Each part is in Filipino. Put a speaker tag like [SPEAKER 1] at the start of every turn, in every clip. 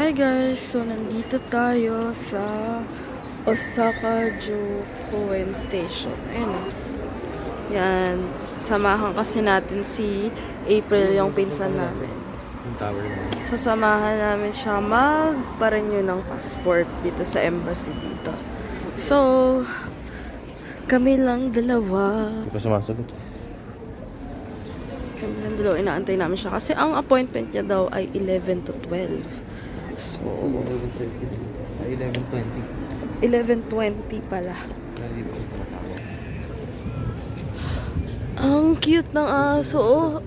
[SPEAKER 1] Hi guys! So, nandito tayo sa Osaka-ju Koen Station. Ayun. Yan. Samahan kasi natin si April, yung pinsan namin. Sasamahan namin siya magpa-renew ng passport dito sa embassy dito. So, kami lang dalawa.
[SPEAKER 2] Hindi pa sumasagot.
[SPEAKER 1] Kami lang dalawa. Inaantay namin siya. Kasi ang appointment niya daw ay 11 to 12. So,
[SPEAKER 2] 11:20.
[SPEAKER 1] 11:20 pala. Ang cute ng aso. Oh.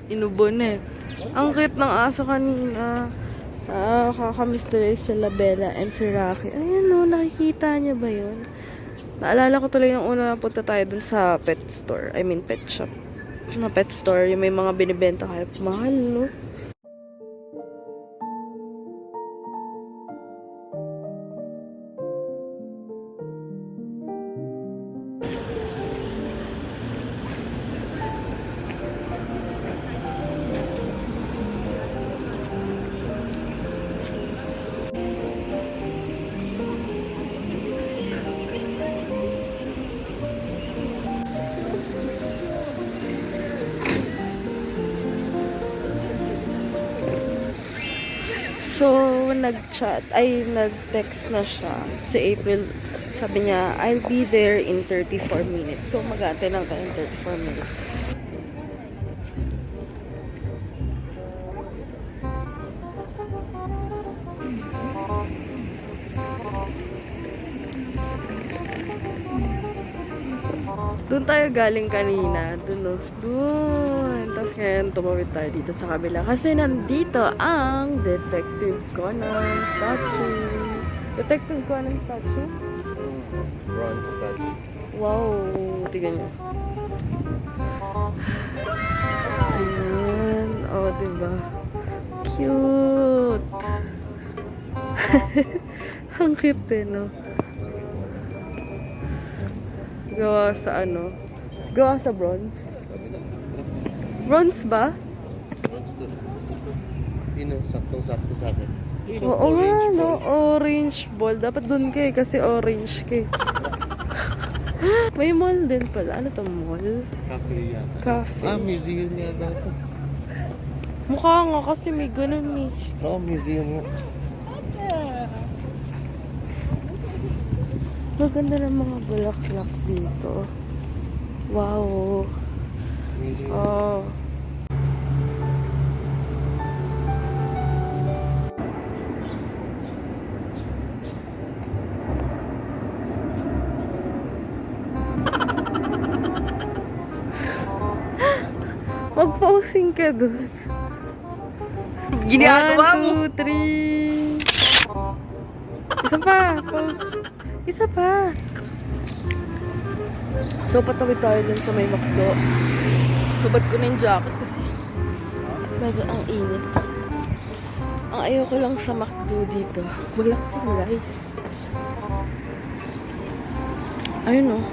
[SPEAKER 1] Inubon eh. Ang cute ng aso kanina. Kakamiss tuloy sila Bella and si Rocky. Ayan o, nakikita niya ba yun? Naalala ko tuloy yung una punta tayo dun sa pet store. I mean pet shop. Na pet store. Yung may mga binibenta kaya mahal, no? So, nag-text na siya. Si April, sabi niya, I'll be there in 34 minutes. So, mag-aantay lang tayo in 34 minutes. Doon tayo galing kanina. Doon. Tapos ngayon, tumawid tayo dito sa kabila. Kasi nandito ang Detective Conan statue. Detective Conan statue?
[SPEAKER 2] Bronze statue.
[SPEAKER 1] Wow! Tignan nyo. Ayan. Oh, diba? Cute! Ang cute eh, no? Gawa sa ano? Gawa sa bronze? Bronze ba?
[SPEAKER 2] Bronze doon. Yun o, saktong-sakto sa akin.
[SPEAKER 1] Oo nga, no? Orange ball. Dapat dun ka eh, kasi orange ka eh. May mall din pala. Ano to mall?
[SPEAKER 2] Cafe yata.
[SPEAKER 1] Cafe.
[SPEAKER 2] Museum yata ito.
[SPEAKER 1] Mukha nga kasi may ganun eh.
[SPEAKER 2] Oo, museum nga.
[SPEAKER 1] Maganda ng mga bulaklak dito. Wow.
[SPEAKER 2] Museum.
[SPEAKER 1] Oh. Mag-posing ka dun.
[SPEAKER 3] Ginagawa mo.
[SPEAKER 1] 1, 2, 3. Isa pa. Isa pa. So, patawid tayo dun sa may McDo. Hubad ko na yung jacket kasi medyo ang init. Ang ayoko lang sa McDo dito, wala kasing rice. Ayun o.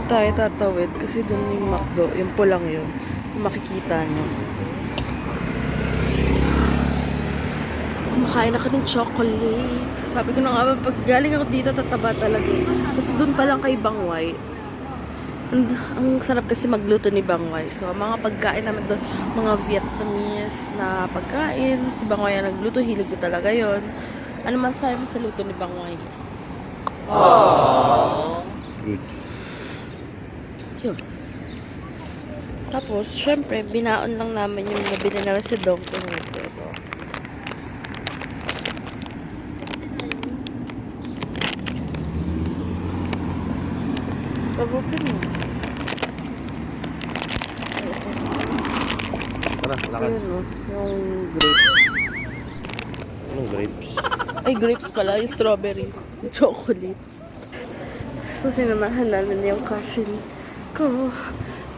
[SPEAKER 1] Tayo tatawid kasi dun yung McDo, yung pulang yun. Makikita nyo. Kumakain ako ng chocolate. Sabi ko na nga, pag galing ako dito, tataba talaga. Kasi dun pa lang kay Bangway. Ang sarap kasi magluto ni Bangway. So, mga pagkain naman doon, mga Vietnamese na pagkain. Si Bangway ang nagluto, hilig ko talaga yon. Ano masasabi mo sa luto ni Bangway?
[SPEAKER 2] Good.
[SPEAKER 1] Yun. Tapos, syempre, binaon lang namin yung nabili namin sa Dunkin' Ito. Pagupin mo.
[SPEAKER 2] Tara, lakad.
[SPEAKER 1] Ayun o, yung grapes.
[SPEAKER 2] Anong grapes?
[SPEAKER 1] Ay, grapes pala, yung strawberry. Yung chocolate. So, sinamahan namin yung cousin ko.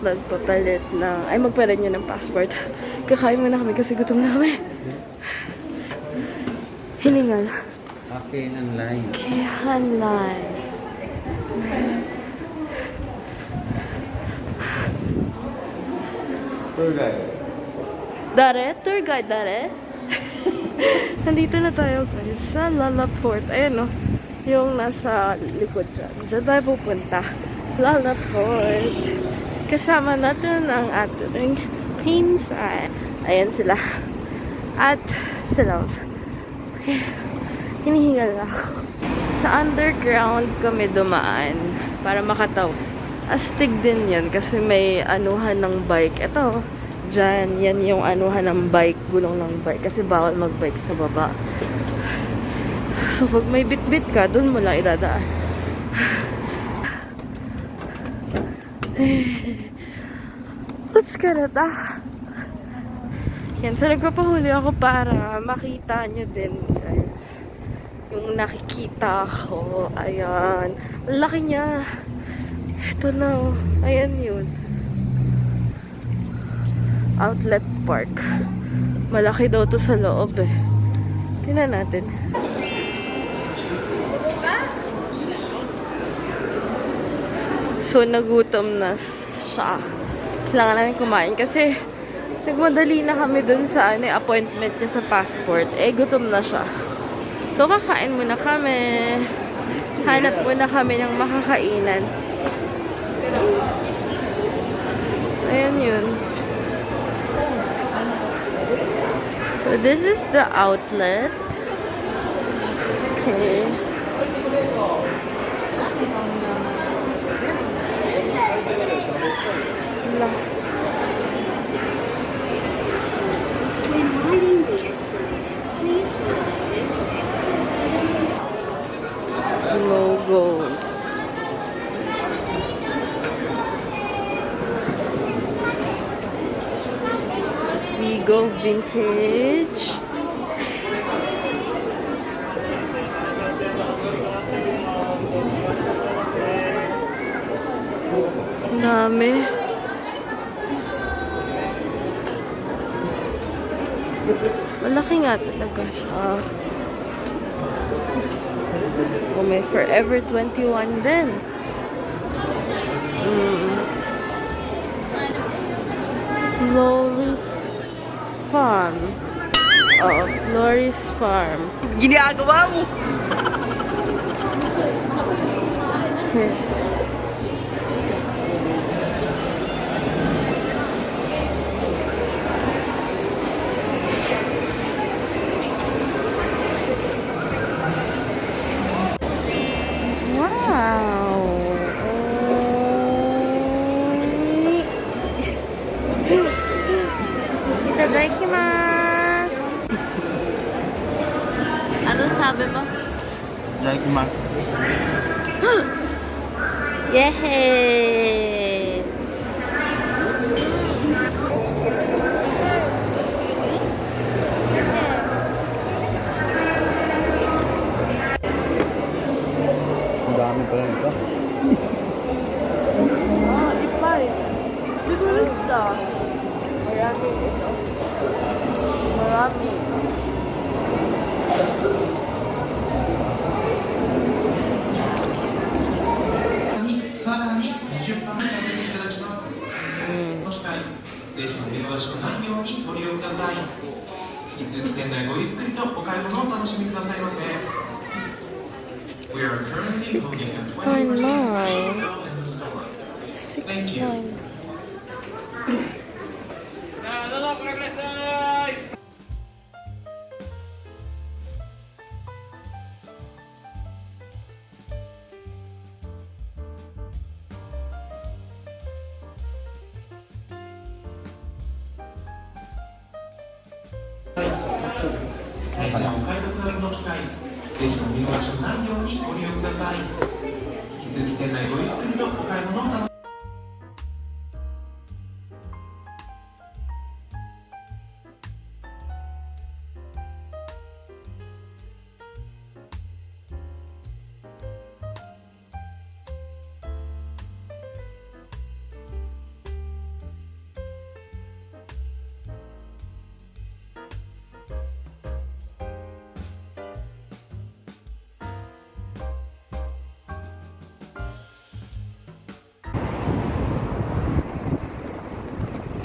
[SPEAKER 1] Magpapalit ng, ay magpalit niya ng passport. Kakain muna kami kasi gutom na kami. Hiningal.
[SPEAKER 2] Cafe and line.
[SPEAKER 1] Hanlay.
[SPEAKER 2] Tour guide.
[SPEAKER 1] Dare? Tour guide, dare? Nandito na tayo guys sa Lalaport. Ayan o. Yung nasa likod dyan. Diyan tayo pupunta. Lalaport. Kasama natin ang ating pinsan. Ayan sila. At sila. Okay. Hinihingal na ako. Sa underground kami dumaan para makataw. Astig din yan kasi may anuhan ng bike. Ito, dyan, yan yung anuhan ng bike, gulong ng bike. Kasi bawal magbike sa baba. So, pag may bit-bit ka, dun mo lang idadaan. What's ganata? Yan, so nagpapahuli ako para makita nyo din, guys. Yung nakikita ko, ayan. Ang laki niya. Ito na, oh. Ayan yun. Outlet Park. Malaki daw to sa loob eh. Tingnan natin. So, nagutom na siya. Kailangan namin kumain kasi nagmadali na kami dun sa appointment niya sa passport. Eh, gutom na siya. So, kakain muna kami. Hanap muna kami ng makakainan. Ayan yun. So, this is the outlet. Okay. Wala. Logos. Vigo Vintage. Ang dami. Malaki nga talaga siya. Oh, may Forever 21 din. Lori's Farm. Oh, Lori's Farm.
[SPEAKER 3] Ginagawa mo!
[SPEAKER 1] Okay. Wow! Itadakimasu! Ano sabi mo?
[SPEAKER 2] Itadakimasu.
[SPEAKER 1] Yehey!
[SPEAKER 2] Ang dami pa rin ito.
[SPEAKER 1] Ipay. Bigulit ka. Marami ito. Marami.
[SPEAKER 4] We are currently loading at 20%
[SPEAKER 1] 6.9.
[SPEAKER 4] special in the store. Thank you.
[SPEAKER 1] 6.9.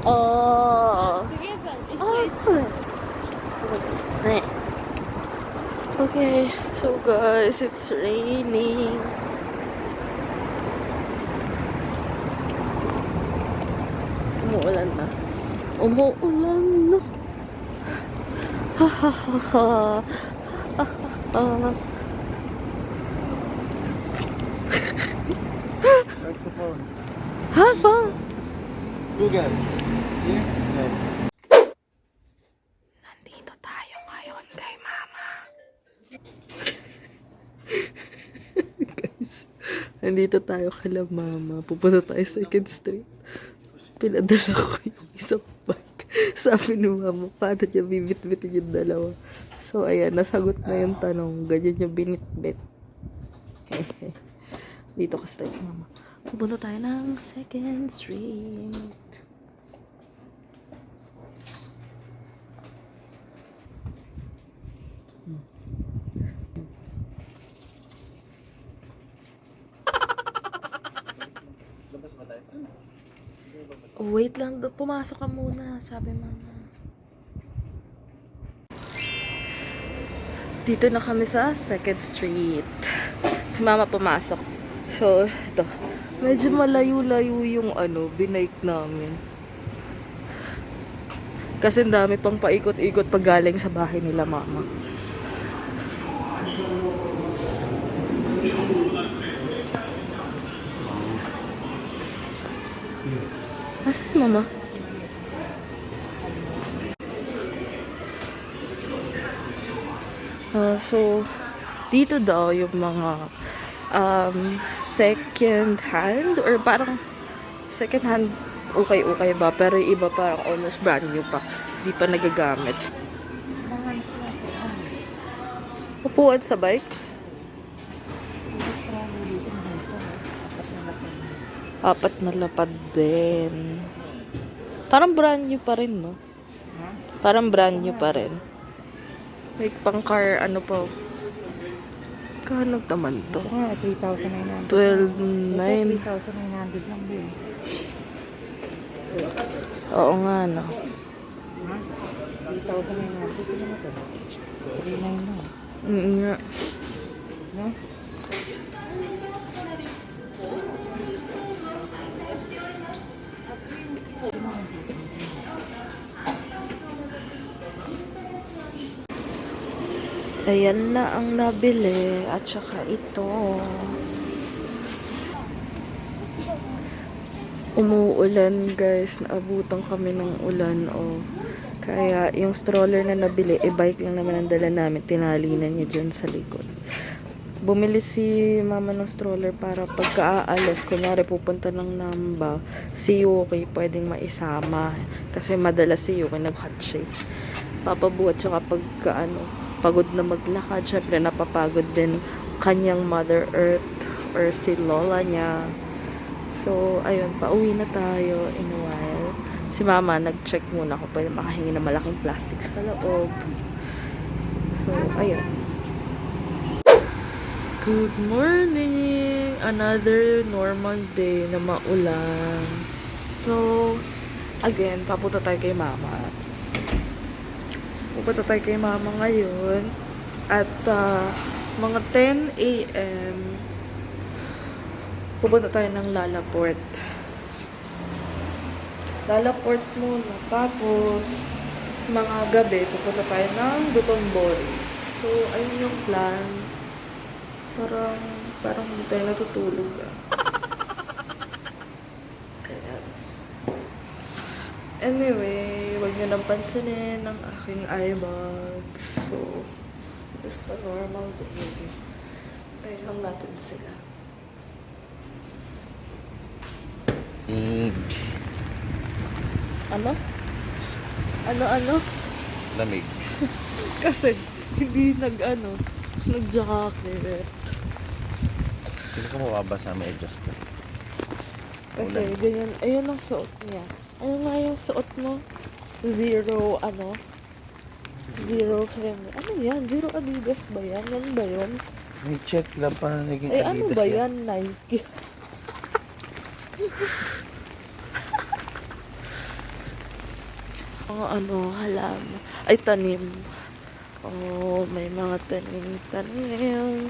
[SPEAKER 1] Oh,
[SPEAKER 5] とりあえず一
[SPEAKER 1] あ、
[SPEAKER 5] 緒
[SPEAKER 1] そうです。Okay, so guys, it's raining. Umuulan na. Umuulan na. Ha ha ha ha. Ha ha ha.
[SPEAKER 2] Where's the phone?
[SPEAKER 1] Have fun.
[SPEAKER 2] Google. Here? No.
[SPEAKER 1] Nandito tayo ngayon kay Mama. Guys, nandito tayo kay Mama. Pupunta tayo sa 2nd Street. Pinadala ko yung isang bag. Sabi ni Mama, paano niya bibit-bitin yung dalawa? So, ayan, nasagot na yung tanong. Ganyan yung binit-bit. Dito ka straight, Mama. Pupunta tayo ng 2nd Street.
[SPEAKER 2] Labas ba tayo?
[SPEAKER 1] Oh, wait lang, pumasok ka muna, sabi Mama. Dito na kami sa 2nd Street. Si Mama pumasok. So, ito. Medyo malayo-layo yung binike namin. Kasi ang dami pang paikot-ikot pag galing sa bahay nila Mama. Asa si Mama? So, dito daw yung mga second hand or parang second hand okay ba, pero yung iba parang almost brand new pa, di pa nagagamit. Upuan sa bike? Apat na lapad din. Parang brand new pa rin, no? Parang brand new pa rin. May pang car, pa. Kano naman to?
[SPEAKER 3] 3,900.
[SPEAKER 1] 12,900.
[SPEAKER 3] 3,900 lang din.
[SPEAKER 1] Oo nga, no?
[SPEAKER 3] Ha? 3,900 din ito. 3,900 lang.
[SPEAKER 1] Nga.
[SPEAKER 3] No?
[SPEAKER 1] Ayan na ang nabili. At saka ito. Umuulan, guys. Naabutan kami ng ulan. Kaya yung stroller na nabili, bike lang naman ang dala namin. Tinalinan niya dyan sa likod. Bumili si Mama ng stroller para pagka-aalis, kunyari pupunta ng Namba, si Yuki pwedeng maisama. Kasi madalas si Yuki nag-hot shake. Papabuhat siya kapag pagod na maglakad. Syempre napapagod din kanyang Mother Earth or si Lola niya. So, ayun, pauwi na tayo in a while. Si Mama, nag-check muna kung pwede makahingi ng malaking plastic sa loob. So, ayun. Good morning! Another normal day na maulan. So, again, papunta tayo kay Mama. Pupunta tayo kay Mama ngayon. At mga 10 a.m. pupunta tayo ng Lalaport. Lalaport muna. Tapos, mga gabi, pupunta tayo ng Dotonbori. So, ayun yung plan. Parang hindi tayo natutulog. Ayan. Anyway, huwag nyo nang pansinin ang aking eye bags. So, just a normal day. Ayun lang natin sila. Ano? Ano?
[SPEAKER 2] Lamig.
[SPEAKER 1] Kasi, hindi nag-jacket.
[SPEAKER 2] Sino ko mababasa, may adjust ka.
[SPEAKER 1] Kasi, ganyan, ayun ang suot niya. Ano nga yung suot mo? Zero kreme. Ano yan? Zero Adidas ba yan? Yan ba yun?
[SPEAKER 2] May check lang para naging
[SPEAKER 1] Eh, ano
[SPEAKER 2] Adidas
[SPEAKER 1] ba yan? Nike. Mga halam. Ay, tanim. Oh, may mga tanim-tanim.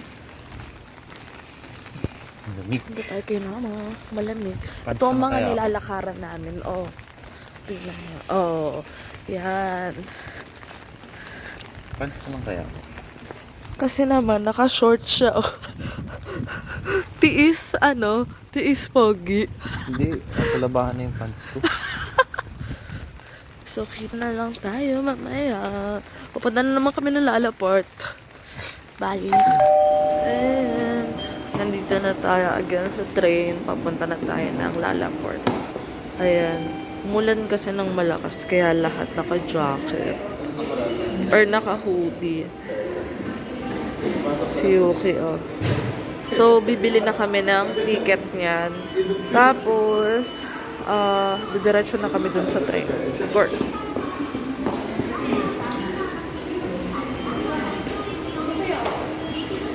[SPEAKER 2] Lamig.
[SPEAKER 1] Hindi tayo kinama. Malamig.
[SPEAKER 2] Pants
[SPEAKER 1] Ito ang
[SPEAKER 2] na
[SPEAKER 1] mga
[SPEAKER 2] kaya ako?
[SPEAKER 1] nilalakaran namin. Oh. Tingnan mo. Oh. Yan.
[SPEAKER 2] Pants naman kaya ako.
[SPEAKER 1] Kasi naman, naka-short siya. Oh. Tiis, tiis pogi.
[SPEAKER 2] Hindi, napalabahan na yung pants ko.
[SPEAKER 1] So, kita na lang tayo mamaya. Pupunta na naman kami ng Lalaport. Bye. And, nandito na tayo again sa train. Papunta na tayo ng Lalaport. Ayan. Umulan kasi ng malakas, kaya lahat naka-jacket. Or naka-hoodie. Si Yuki, oh. So, bibili na kami ng ticket niyan. Tapos, didiretso na kami dun sa train. Of course.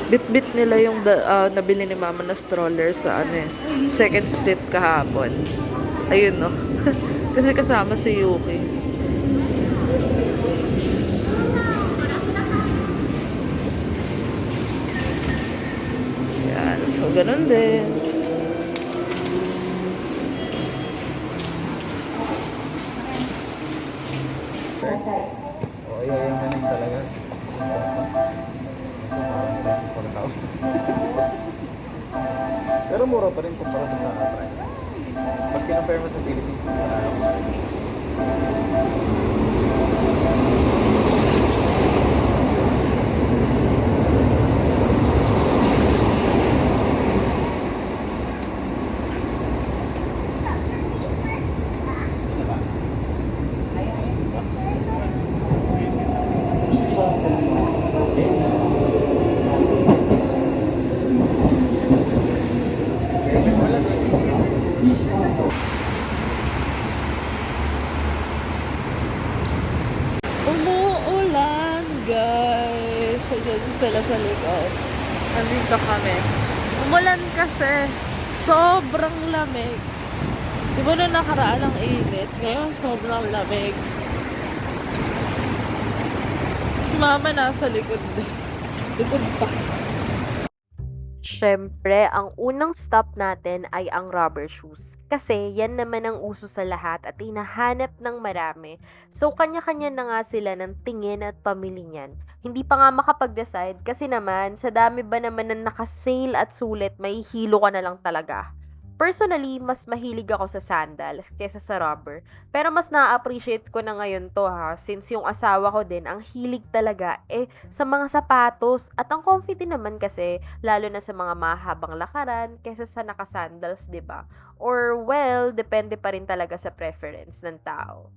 [SPEAKER 1] Bit-bit nila yung nabili ni Mama na stroller sa Second Street kahapon. Ayun, no. Kasi kasama si Yuki. Yan. So, ganun din.
[SPEAKER 2] Oo, yung ganun talaga. Pero mura pa rin kumpara sa atin. Pag kinapare mo sa Philippines,
[SPEAKER 1] Umuulan, guys. So, dyan sila sa likod. Nandito kami. Umulan kasi. Sobrang lamig. Di ba na nakaraan ang init? Ngayon, sobrang lamig. Si Mama nasa likod din. Likod pa.
[SPEAKER 5] Siyempre, ang unang stop natin ay ang rubber shoes. Kasi yan naman ang uso sa lahat at hinahanap ng marami. So, kanya-kanya na nga sila ng tingin at pamili niyan. Hindi pa nga makapag-decide kasi naman, sa dami ba naman na nakasale at sulit, may hilo ka na lang talaga. Personally, mas mahilig ako sa sandals kaysa sa rubber. Pero mas na-appreciate ko na ngayon to since yung asawa ko din, ang hilig talaga sa mga sapatos. At ang comfy din naman kasi, lalo na sa mga mahabang lakaran kaysa sa naka-sandals, 'di ba? Or well, depende pa rin talaga sa preference ng tao.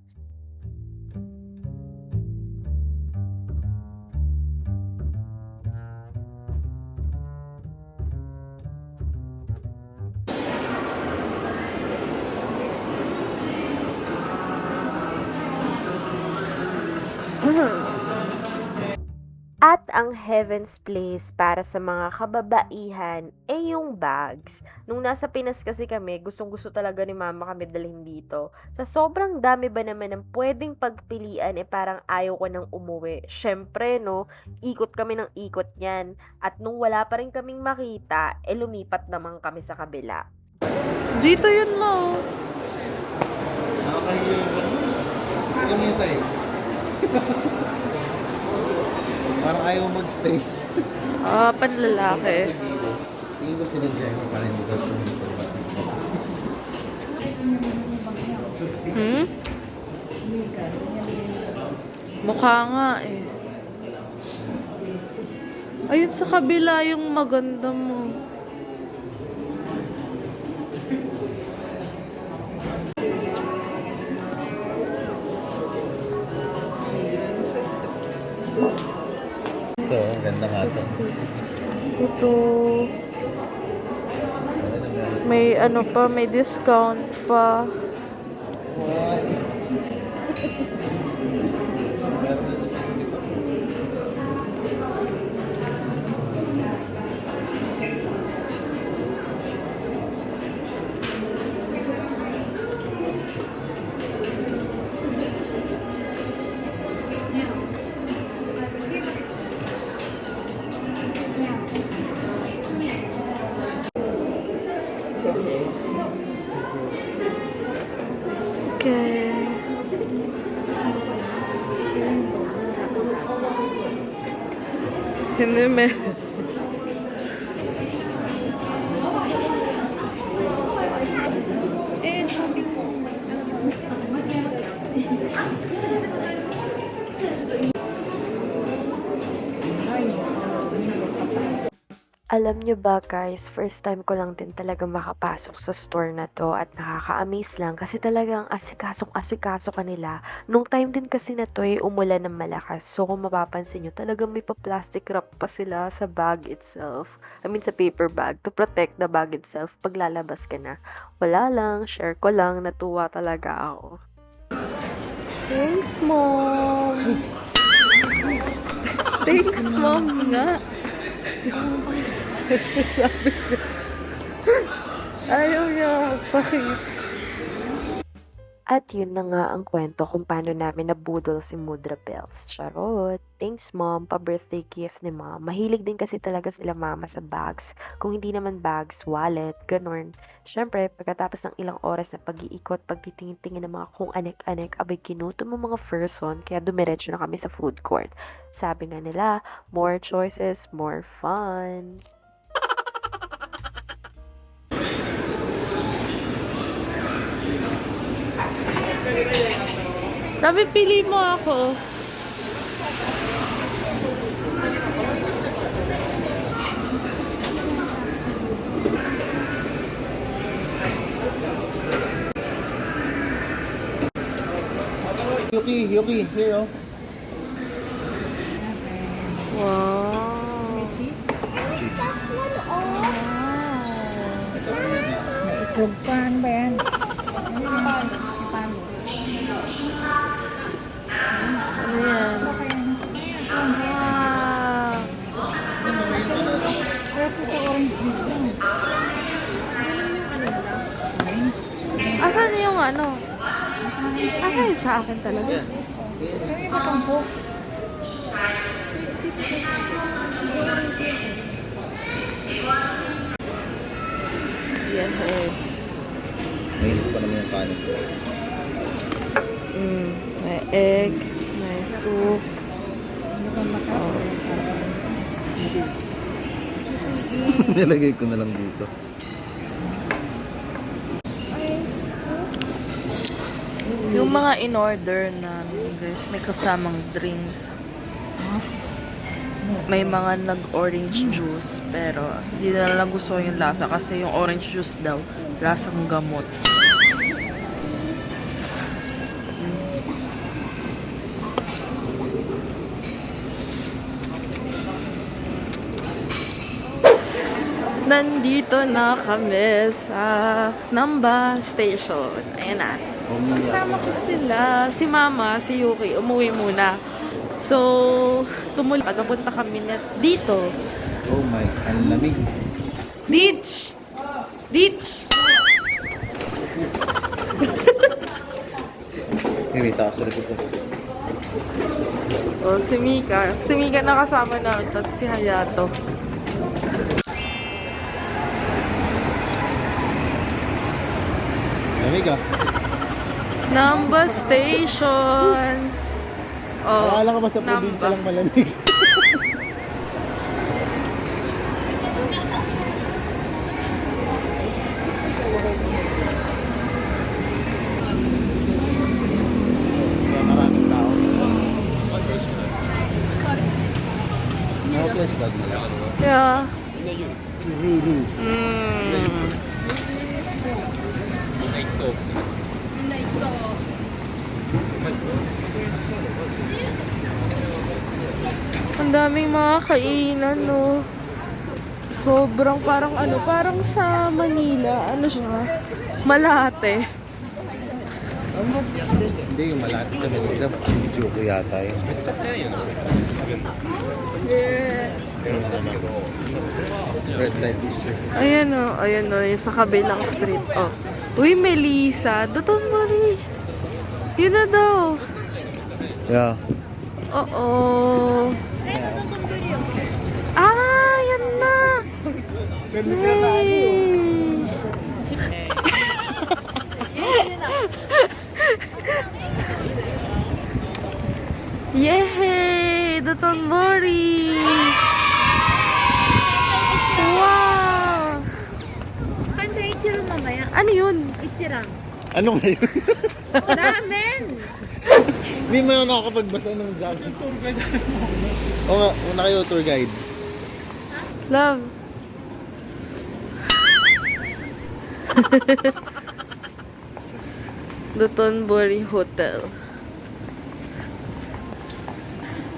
[SPEAKER 5] At ang heaven's place para sa mga kababaihan ay yung bags. Nung nasa Pinas kasi kami, gustong-gusto talaga ni Mama kami dalhin dito. Sa sobrang dami ba naman ng pwedeng pagpilian, parang ayaw ko nang umuwi. Syempre, no, ikot kami ng ikot yan. At nung wala pa rin kaming makita, lumipat naman kami sa kabila.
[SPEAKER 1] Dito yun mo.
[SPEAKER 2] nakakahiyo yung bus. Tignan mo yung sa'yo. Parang ayaw mag-stay.
[SPEAKER 1] Panlalaki.
[SPEAKER 2] Tingin ko sinadya mo para hindi ka tumito.
[SPEAKER 1] Mukha nga Ayun sa kabila yung maganda mo.
[SPEAKER 2] Ito, ang ganda nga ito.
[SPEAKER 1] Ito. May may discount pa. Hindi, may...
[SPEAKER 5] Alam nyo ba guys, first time ko lang din talaga makapasok sa store na to at nakaka-amaze lang kasi talagang asikasong-asikaso kanila. Nung time din kasi na to umulan ng malakas. So kung mapapansin nyo, talagang may pa-plastic wrap pa sila sa bag itself. I mean sa paper bag to protect the bag itself pag lalabas ka na. Wala lang, share ko lang, natuwa talaga ako.
[SPEAKER 1] Thanks, Mom! Thanks, Mom nga! Sabi ko. Ayaw niya pakita.
[SPEAKER 5] At yun na nga ang kwento kung paano namin nabudol si Mudra Bells. Charot! Thanks mom, pa-birthday gift ni mom. Mahilig din kasi talaga sila mama sa bags. Kung hindi naman bags, wallet, ganun. Siyempre, pagkatapos ng ilang oras na pag-iikot, pagtitingin-tingin ng mga kung anek-anek, abay kinuto ng mga person, kaya dumiretso na kami sa food court. Sabi nga nila, more choices, more fun.
[SPEAKER 1] Sabi, pili mo ako.
[SPEAKER 2] Yuki, here oh.
[SPEAKER 1] Wow.
[SPEAKER 3] Itlog pa, ano ba yan?
[SPEAKER 1] Ano yan? Wow.
[SPEAKER 3] Ito sa orange juice lang.
[SPEAKER 1] Asan yung ano? Asan yung sa akin talaga?
[SPEAKER 3] Pero yung katampo.
[SPEAKER 1] Yan eh.
[SPEAKER 2] Mainit pa naman yung kanin.
[SPEAKER 1] May egg, may soup.
[SPEAKER 2] Nilagay ko na lang dito.
[SPEAKER 1] Yung mga in-order namin, guys, may kasamang drinks. May mga nag-orange juice, pero hindi na lang gusto yung lasa kasi yung orange juice daw, lasang gamot. Nandito na kami sa Namba Station. Ayan na. Kasama ko sila. Si Mama, si Yuki, umuwi muna. So, pagkapunta kami na dito.
[SPEAKER 2] Oh my, ang lamig.
[SPEAKER 1] Ditch! Ditch!
[SPEAKER 2] Wait ako sa likod ko.
[SPEAKER 1] Oh, si Mika. Si Mika nakasama na. At si Hayato.
[SPEAKER 2] Lamig ah.
[SPEAKER 1] Namba Station. Oh,
[SPEAKER 2] Akala ko ba sa
[SPEAKER 1] Namba.
[SPEAKER 2] probinsya lang malamig? Maraming tao. Flash bag na lang.
[SPEAKER 1] Yeah.
[SPEAKER 2] Ruru.
[SPEAKER 1] Ang daming mga kainan, no? Sobrang parang ano, parang sa Manila, ano siya? Malate.
[SPEAKER 2] Hindi, yung malaki sa Manila. Choco yata yun. Red light district.
[SPEAKER 1] Ayan o, yung sa kabilang street. Oh. Uy, Melissa, doon mo rin. Yun na daw.
[SPEAKER 2] Yeah.
[SPEAKER 1] Oo. Ah, yan na. Yay. Yay! Dotonbori!
[SPEAKER 3] sirang.
[SPEAKER 2] Ano ngayon?
[SPEAKER 3] Ramen!
[SPEAKER 2] Hindi mo na nakapagbasa ng jacket. Tour guide. Oo nga, una kayo tour guide.
[SPEAKER 1] Love. Dotonbori Hotel.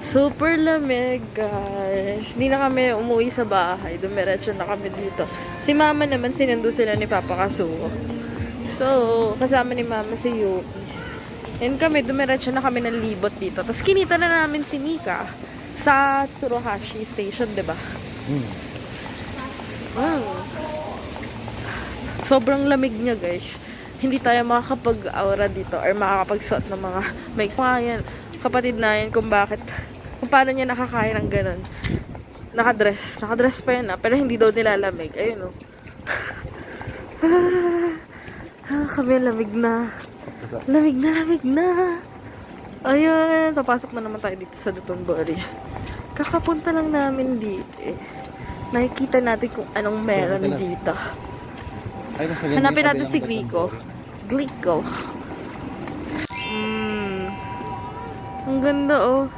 [SPEAKER 1] Super lamig, guys. Hindi na kami umuwi sa bahay. Dumiretso na kami dito. Si mama naman, sinundo sila ni Papa Kasuo. So, kasama ni mama si Yuki. And kami, dumiretso na kami ng libot dito. Tapos kinita na namin si Mika sa Tsuruhashi Station, diba? Sobrang lamig niya, guys. Hindi tayo makakapag-aura dito or makakapagsuot ng mga mics. Mga yan, kapatid na yan kung paano niya nakakaya ng ganun. Nakadress pa yan pero hindi daw nilalamig. Ayun kami lamig na. Lamig na. Ayun, papasok na naman tayo dito sa Dotonbori. Kakapunta lang namin dito Nakikita natin kung anong meron dito. Hanapin natin si Glico. Ang ganda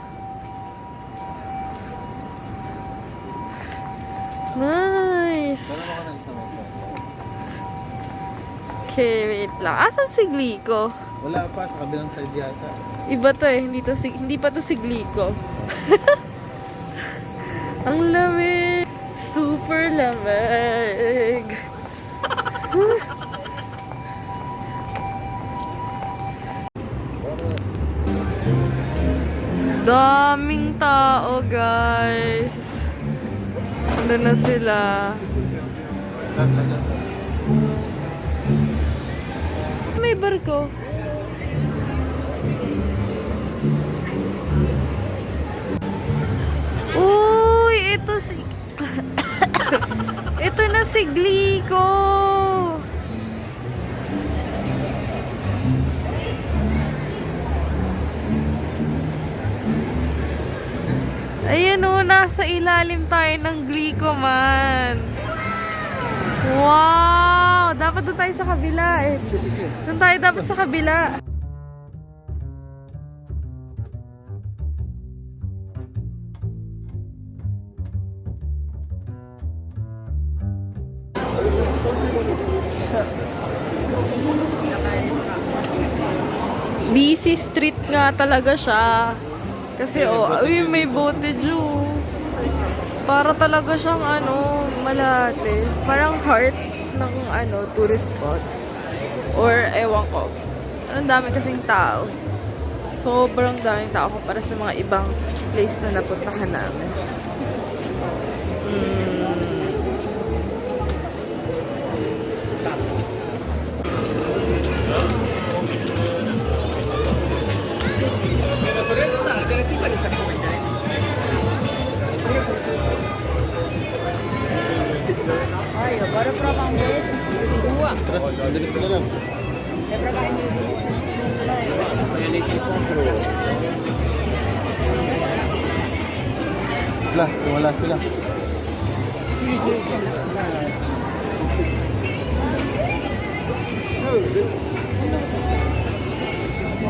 [SPEAKER 1] Nice. Okay, wait lang. Asan si Glico?
[SPEAKER 2] Wala pa, sa kabilang side yata.
[SPEAKER 1] Iba to hindi pa to si Glico. Ang lamig. Super lamig. Daming tao, guys. Ando na sila. May barko. Uy, ito si ito na si Glico. Ayan nasa ilalim tayo ng Glico, man. Wow! Dapat doon tayo sa kabila Doon tayo dapat sa kabila. Busy street nga talaga siya. Kasi may bote para talaga siyang malate. Parang heart ng tourist spots. Or ewan ko. Ang dami kasing tao. Sobrang daming tao para sa mga ibang place na napuntahan namin.
[SPEAKER 3] Baru berapa ambil? Dua.
[SPEAKER 2] Andali sila lang.
[SPEAKER 3] Berapa ini?
[SPEAKER 2] Wala sila.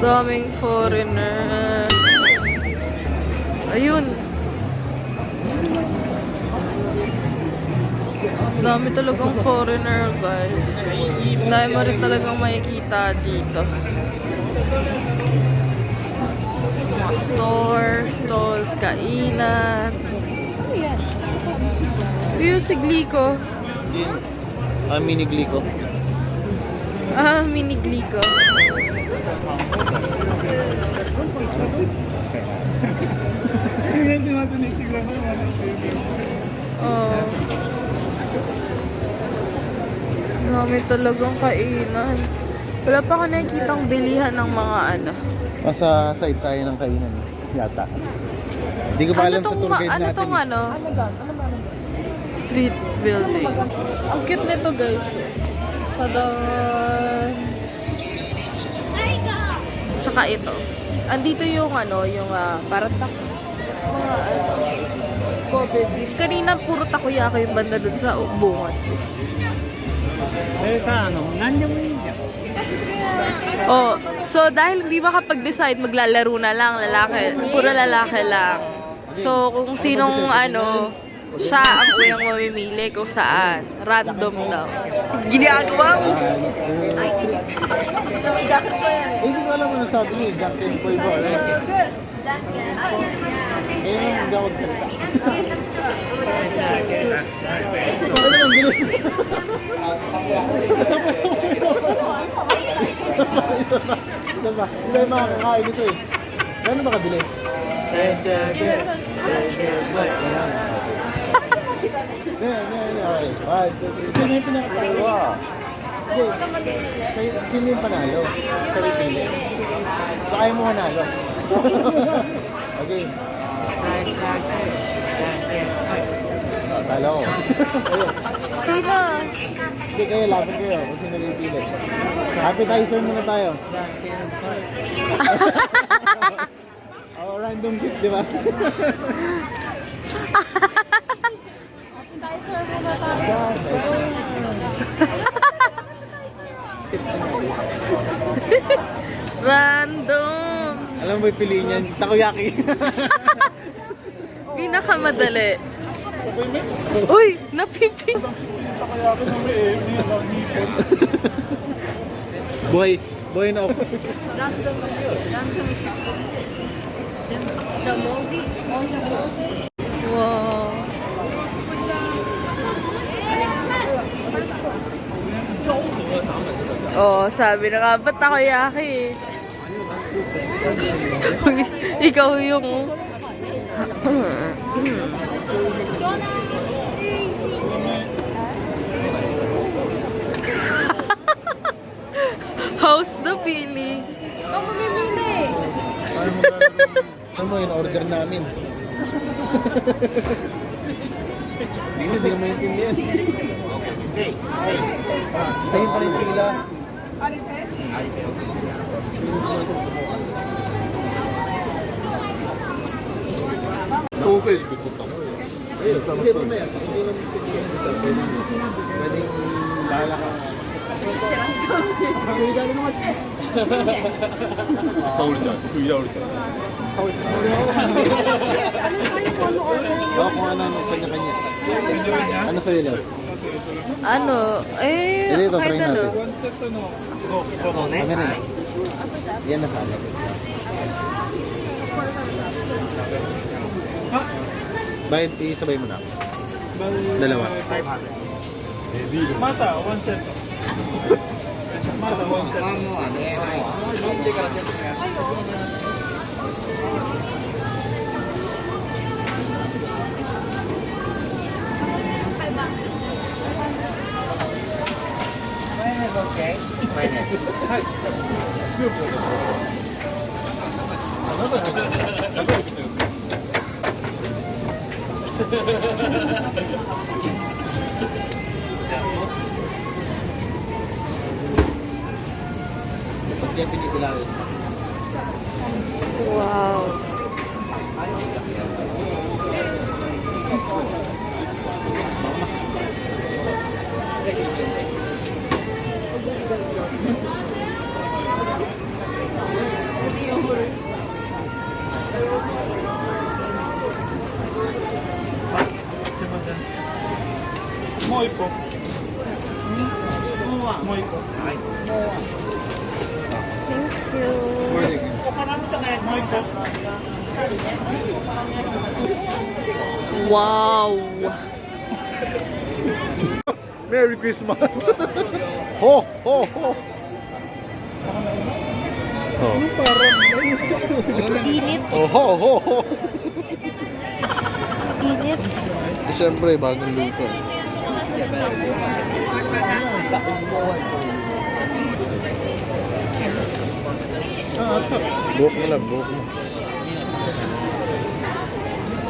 [SPEAKER 1] Daming foreigner. Ayun. Dami talagang foreigner, guys. Dami mo rin talagang makikita dito. Mga stalls, kainan. Yung si Glico.
[SPEAKER 2] Mini Glico.
[SPEAKER 1] Mini Glico. Dami talagang kainan. Wala pa ako nakikitang bilihan ng mga
[SPEAKER 2] Sa side tayo ng kainan. Yata. Hindi ko pa alam sa tour guide natin. Street building. Ang cute nito, guys. Tadan. Tsaka ito. Andito yung parang mga Kobe beef. Kanina puro takoyaki yung banda dun sa bungad.
[SPEAKER 3] 何でもいいんじゃん。
[SPEAKER 1] Oh, so dahil hindi makapag-decide, maglalaro na lang lalaki. Puro lalaki lang. So kung sinong siya ang unang mamimili kung saan. Random daw. Ginagawa mo.
[SPEAKER 2] Hindi ko alam ano sabi niyo, Junkin Boy ba? Hindi ako magsalita. Ano naman bilis? Isa ba? Hindi tayo makakakain ito eh. Gano'n ba kabilis? Sino yung pinakakalawa? Sino yung panalo? So ayaw mo manalo? Okay. Talo ko.
[SPEAKER 1] Sino?
[SPEAKER 2] Hindi kayo, laban kayo. Kung sino yung pili. Appetizer muna tayo. Oh, random shit, di ba?
[SPEAKER 1] Random.
[SPEAKER 2] Alam mo yung piliin yan? Takoyaki.
[SPEAKER 1] Pinakamadali. Uy! Napipi!
[SPEAKER 2] Buhay na ako.
[SPEAKER 1] Wow. Oh, sabi na nga, ba't takoyaki? Ikaw yung... How's the feeling?
[SPEAKER 2] Ano mo, in-order namin. Kasi hindi ka maintindihan. Ayun pa rin pila. 소세지 볶음밥. Hindi ba may hindi naman pwedeng lalakang 서울장, 서울장. Baka kung ano kanya-kanya. Ano sa'yo, Leo? Hindi, ito, try natin. Kami rin. Yan na sa akin. Bakit isabay mo na? Dalawa.
[SPEAKER 6] Mata, one set. Mata, one set.
[SPEAKER 2] Pag yan pinipilahin.
[SPEAKER 1] Wow.
[SPEAKER 6] Moiko. Moiko. Moiko.
[SPEAKER 1] Wow.
[SPEAKER 2] Merry Christmas! Ho! Ho! Ho! Oh.
[SPEAKER 1] Init.
[SPEAKER 2] Oh, ho! Ho! Ho!
[SPEAKER 1] Init.
[SPEAKER 2] Siyempre, bagong luto. Buhok mo lang, buhok mo.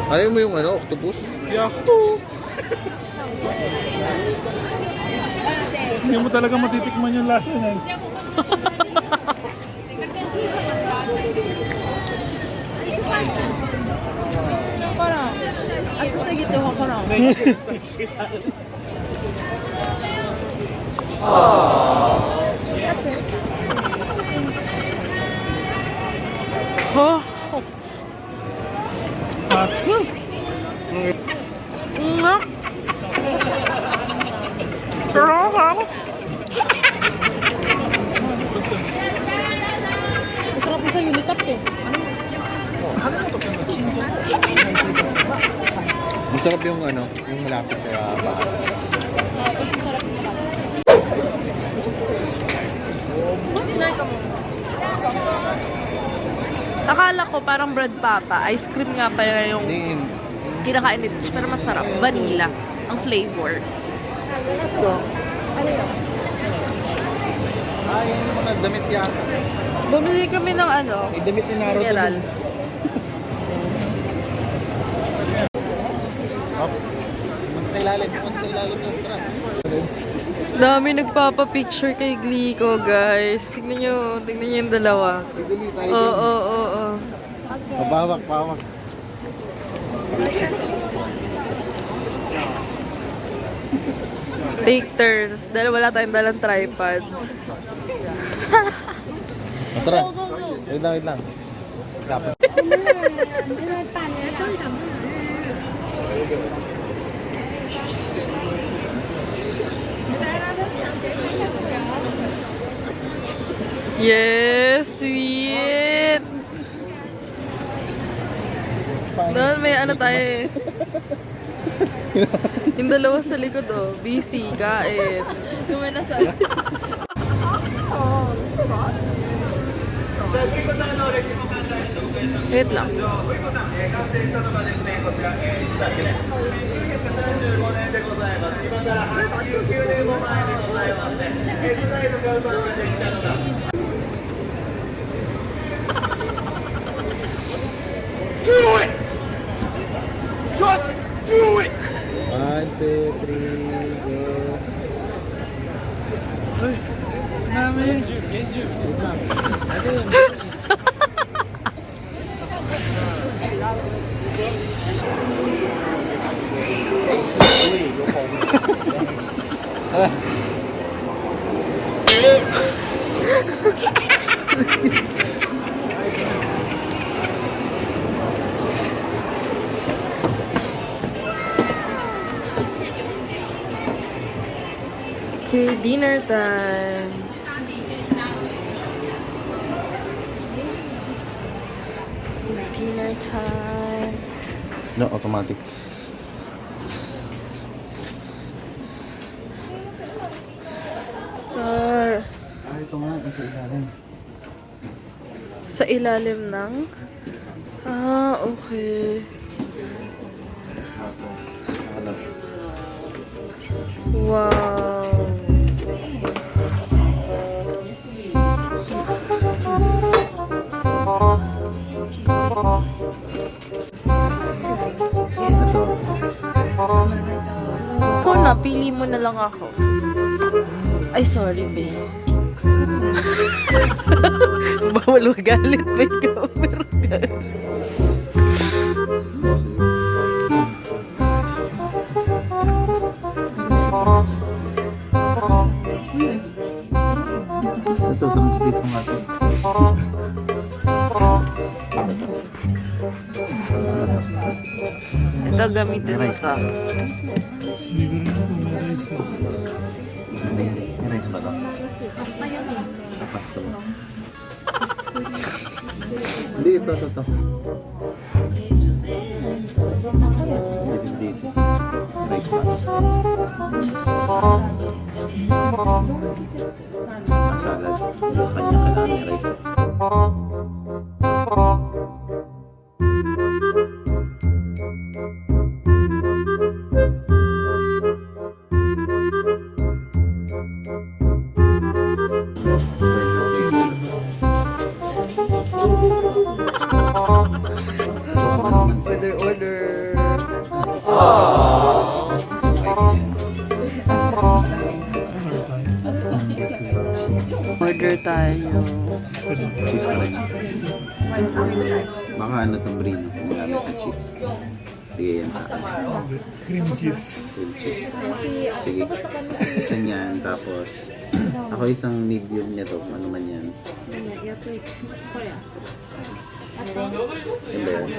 [SPEAKER 2] Ayaw mo yung octopus?
[SPEAKER 6] Yakto. Hindi mo talaga matitikman yung lasa niyan.
[SPEAKER 1] Oh. Nga. Sarap.
[SPEAKER 3] Masarap sa unitap eh.
[SPEAKER 2] Masarap yung ano, yung malapit sa bahay.
[SPEAKER 3] Tapos masarap yung malapit.
[SPEAKER 1] Akala ko parang bread papa. Ice cream nga pa yung
[SPEAKER 2] Hindi,
[SPEAKER 1] kinakain nito. Pero masarap. Vanilla. Ang flavor.
[SPEAKER 2] yun yung mga damit yan.
[SPEAKER 1] Bumili kami ng ano,
[SPEAKER 2] May damit ni Naruto.
[SPEAKER 1] mineral.
[SPEAKER 2] Sa ilalim ng truck.
[SPEAKER 1] Dami nagpapa-picture kay Glico, guys. Tingnan nyo yung dalawa.
[SPEAKER 2] Idili tayo
[SPEAKER 1] Oo.
[SPEAKER 2] Pawak.
[SPEAKER 1] Take turns. Dahil wala tayong dalang tripod.
[SPEAKER 2] Tara. Wait lang. Stop.
[SPEAKER 1] Yes, sweet! Doon may ano tayo eh. Yung dalawa sa likod oh. Busy, kain. Wait lang.
[SPEAKER 2] One, two, three, go. Wait lang. Ano yun?
[SPEAKER 1] Okay, dinner time. Dinner time.
[SPEAKER 2] No, automatic. Ito nga, sa ilalim.
[SPEAKER 1] Sa ilalim ng... okay. Wow. Ikaw na, pili mo na lang ako. Ay, sorry, babe. Bawal magalit, may camera, guys.
[SPEAKER 2] Ito, translate mo natin.
[SPEAKER 1] Ito, gamitin mo to.
[SPEAKER 2] May rice ba ito? Pasta yan eh. Pasta ba? Hindi, ito. Dito. Rice ba? Salad. Sa kanya kailangan may rice.
[SPEAKER 1] Order. Order tayo.
[SPEAKER 2] Cheese pa rin. Baka ano itong breed. Marami na cheese. Sige, yan sa akin.
[SPEAKER 6] Cream cheese.
[SPEAKER 2] Cream cheese. Sige. Isang yan. Tapos, ako isang medium nito. Ano man yan. Ganda yan.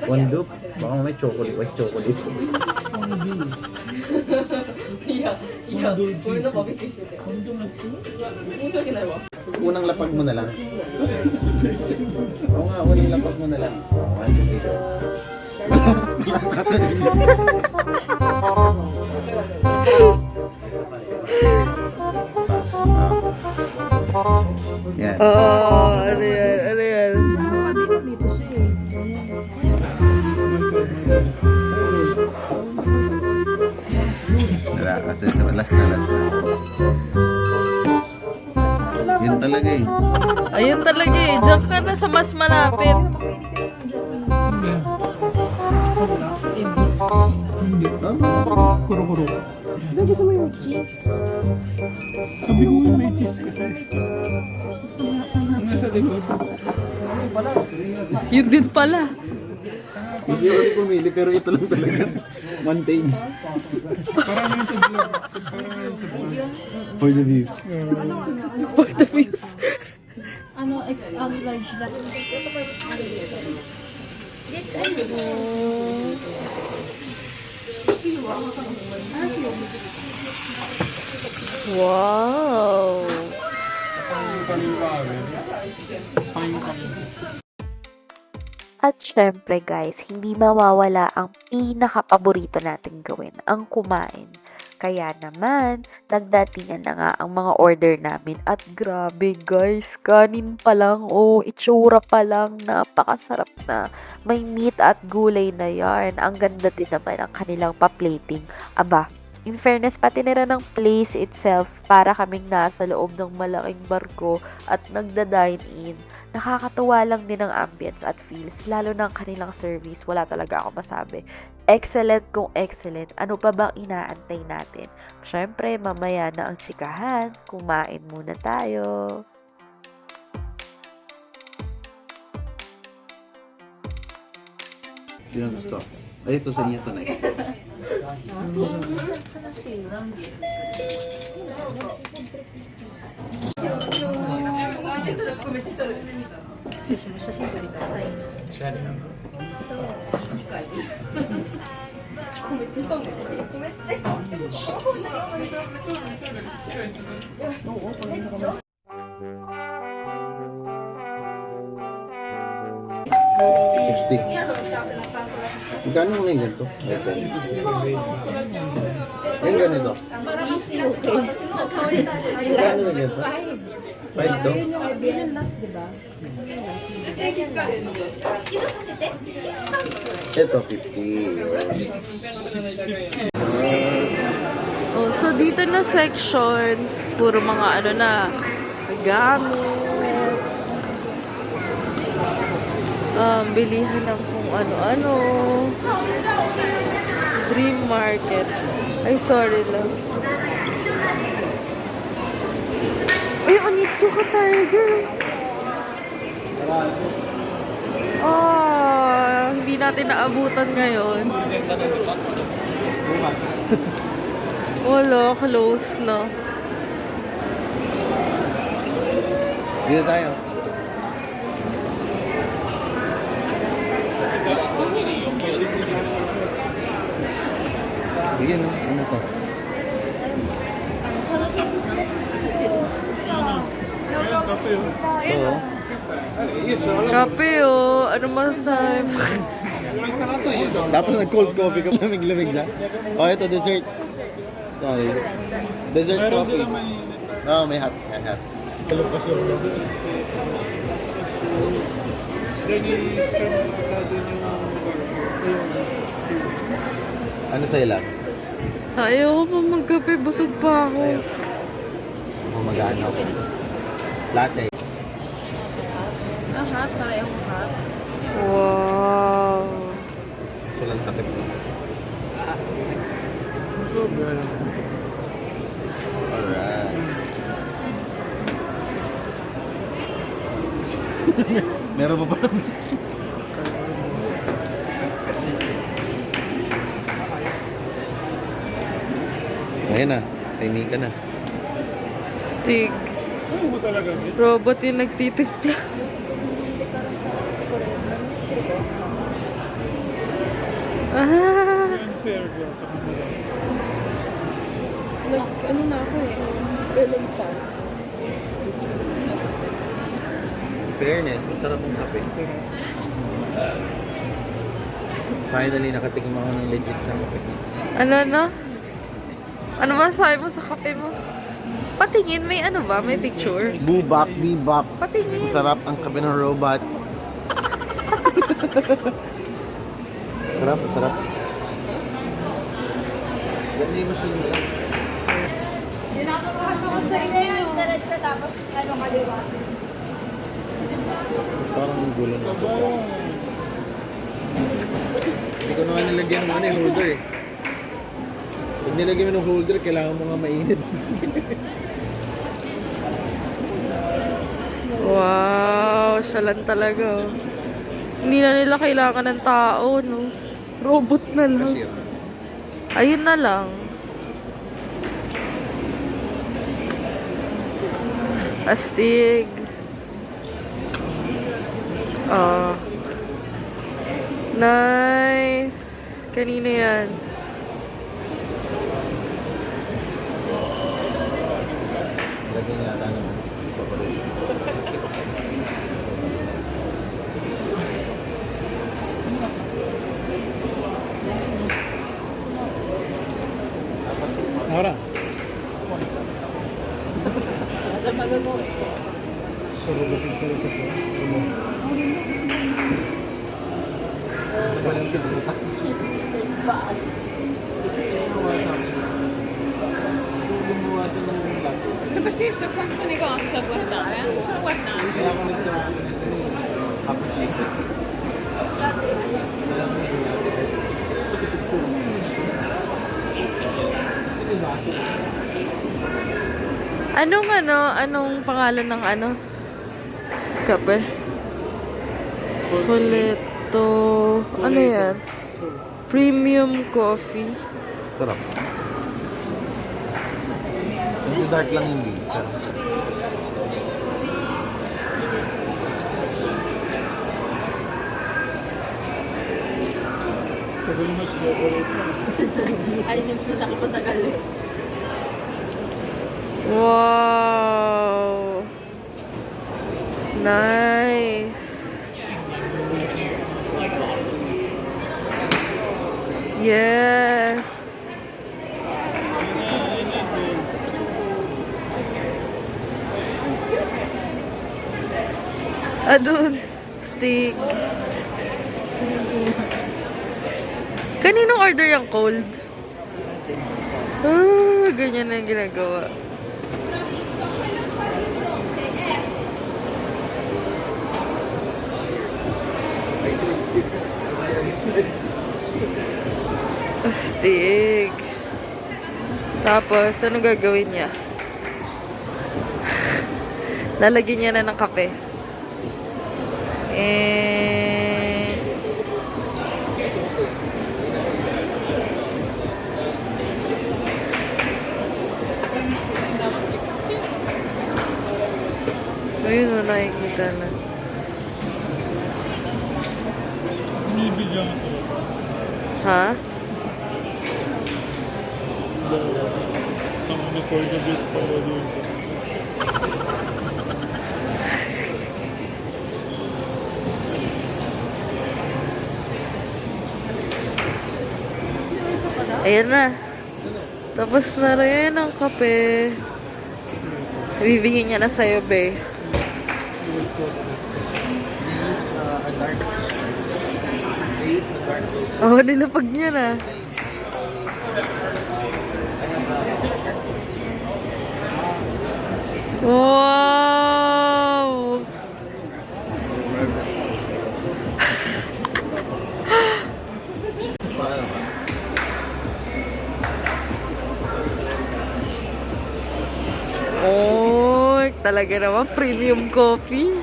[SPEAKER 2] Wondup? Baka may chocolate, white chocolate. Unang lapag mo na lang. Oo nga, unang lapag mo na lang. One, two, three. Yan.
[SPEAKER 1] Oh, ano yan? Ano yan?
[SPEAKER 2] Kasi last na. Yun talaga eh.
[SPEAKER 1] Ayun talaga eh. Diyan ka na sa mas malapit.
[SPEAKER 6] Kuro-kuro.
[SPEAKER 3] Gusto mo yung cheese?
[SPEAKER 6] Sabi ko nga may cheese kasi.
[SPEAKER 3] Gusto mo
[SPEAKER 6] Nasa likod.
[SPEAKER 1] Yun din pala.
[SPEAKER 2] Gusto ko kasi pumili pero ito lang talaga. One page.
[SPEAKER 6] Parang yun sa vlog. Parang yun sa vlog.
[SPEAKER 2] For the views.
[SPEAKER 1] For the views.
[SPEAKER 3] Large lang.
[SPEAKER 1] Wow.
[SPEAKER 5] At syempre guys, hindi mawawala ang pinaka-paborito nating gawin, ang kumain. Kaya naman, nagdatingan na nga ang mga order namin at grabe guys, kanin pa lang o itsura pa lang, napakasarap na. May meat at gulay na yarn. Ang ganda din naman ang kanilang pa-plating. Aba, in fairness, pati nila ng place itself para kaming nasa loob ng malaking barko at nagda-dine-in. Nakakatuwa lang din ang ambience at feels, lalo ng kanilang service. Wala talaga ako masabi. Excellent kung excellent. Ano pa bang inaantay natin? Syempre, mamaya na ang tsikahan. Kumain muna tayo.
[SPEAKER 2] Sino gusto? Ay, ito sa inyo ito na eh. $60. Magkano mo ngayon ganito? Yung ganito? Magkano na ganito? 5 to?
[SPEAKER 3] Yun yung IBM last, di ba?
[SPEAKER 2] Ito, 50.
[SPEAKER 1] Oh, so dito na sections, puro mga ano na, gamit. Bilihan ng kung ano-ano. Dream Market. Ay, sorry lang. Ay, Onitsuka Tiger. Hindi natin naabutan ngayon. Wala, close na.
[SPEAKER 2] Dito tayo. Bigyan no? Ano to?
[SPEAKER 6] Kape yun.
[SPEAKER 2] Oo.
[SPEAKER 1] Kape, oh. Ano masasabi mo?
[SPEAKER 2] Tapos nag-cold coffee ka, lamig-lamig na. Oh, ito, dessert. Sorry. Dessert coffee. Oo, may hot. May hot.
[SPEAKER 6] Kalupas yung vlog. Then i-scan natin yung
[SPEAKER 2] Ano sa'yo lang?
[SPEAKER 1] Ayaw ko pa magkape. Busog pa ako.
[SPEAKER 2] Kung mag-ano. Latte.
[SPEAKER 1] Hot? Parehong hot? Wow.
[SPEAKER 2] Sulang takip mo. Alright. Meron pa ba? Ayun na. Kainin ka na.
[SPEAKER 1] Stig.
[SPEAKER 6] Ano mo talaga?
[SPEAKER 1] Robot yung nagtitimpla. Ah,
[SPEAKER 6] Unfair girl sa kanila.
[SPEAKER 3] Ano na ako eh. Ilang pa.
[SPEAKER 2] Fairness, masarap ang kape. Finally, nakatikim ako ng legit na kape.
[SPEAKER 1] ano? Ano masasabi mo sa kape mo? Patingin, may ano ba? May picture?
[SPEAKER 2] Bubak, bebop.
[SPEAKER 1] Patingin.
[SPEAKER 2] Masarap ang kape ng robot. Sarap, masarap. Ganda yung machine nila. Parang ang gulo na ito. Hindi ko naman nilagyan ng yung holder eh. Pag nilagyan mo ng holder, kailangan mo nga mainit.
[SPEAKER 1] Wow, siya lang talaga. Oh. Hindi na nila kailangan ng tao, no? Robot na lang. Ayun na lang. Astig. Oh. Nice. Kanina yan.
[SPEAKER 2] Lagyan niya ata ng
[SPEAKER 6] Nora.
[SPEAKER 3] Ano magagawa eh.
[SPEAKER 7] Perché questa questo negozio a guardare? Sono guardando.
[SPEAKER 1] Anong pangalan ng kape? Coleto. Ano yan? Premium coffee.
[SPEAKER 2] sarap. Medyo dark lang hindi. Pero
[SPEAKER 6] Tagal mo siya.
[SPEAKER 3] Ay, nakapatagal eh.
[SPEAKER 1] Wow. Nice. Yes. Adun. Steak. Kaninong order yung cold? Ah, ganyan na yung ginagawa. Astig. Tapos, ano gagawin niya? Lalagyan niya na ng kape. Ayun na, nakikita na.
[SPEAKER 6] Binibigyan ka sa
[SPEAKER 1] Ha?
[SPEAKER 6] Ang record na best talaga dito.
[SPEAKER 1] Ayan na. Tapos na rin ang kape. Ibibigyan niya na sa'yo, be. Oh, nilapag niya na. Wow! Oh, talaga naman premium coffee.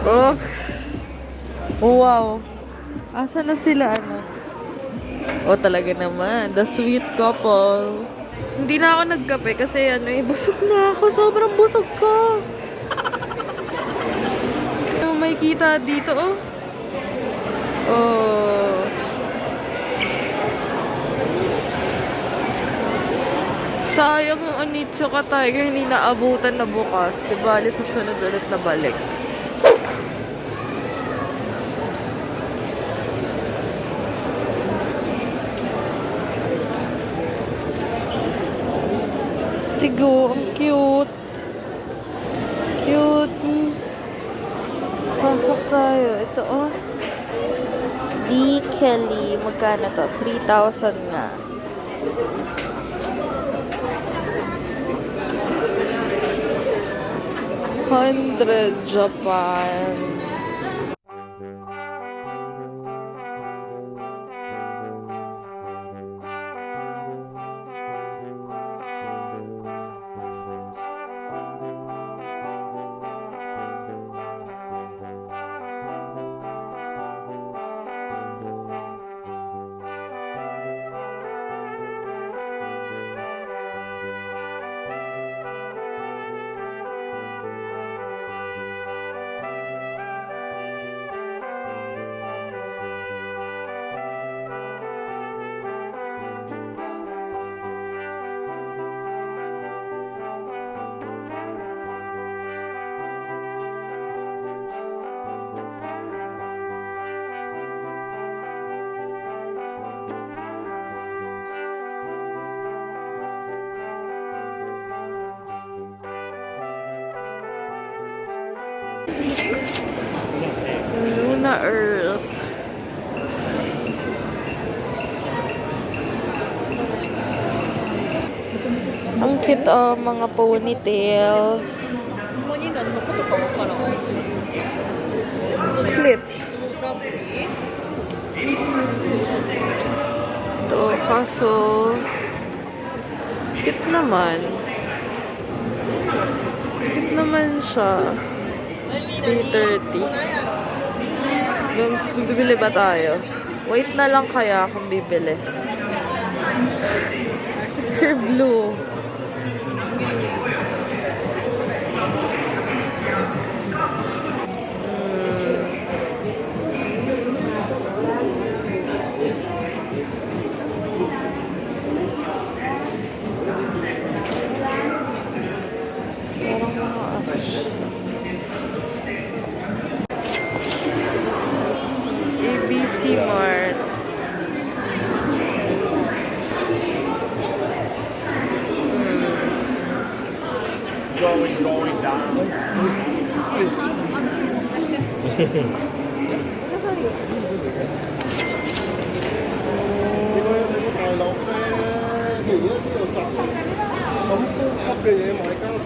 [SPEAKER 1] Oh. Wow. Asa na sila Oh, talaga naman. The sweet couple. Hindi na ako nagkape kasi busog na ako. Sobrang busog ko. May kita dito, oh. Oh. Sayang yung Onitsuka Tiger, hindi naabutan na bukas. Di bali sa sunod ulit na balik. Stigo, ang cute. Cutie. Pasok tayo. Ito, oh. D. Kelly. Magkano to? 3,000 na. $100 Japan. Luna Earth. Ang cute, oh, mga ponytails. Clip. Ito, kaso cute naman. Cute naman siya. 330. Bibili ba tayo? Wait na lang kaya kung bibili. Pure blue. Parang mga ABC Mart.
[SPEAKER 6] Going down.
[SPEAKER 2] Tài lộc thì nó có 10 cặp để mọi cao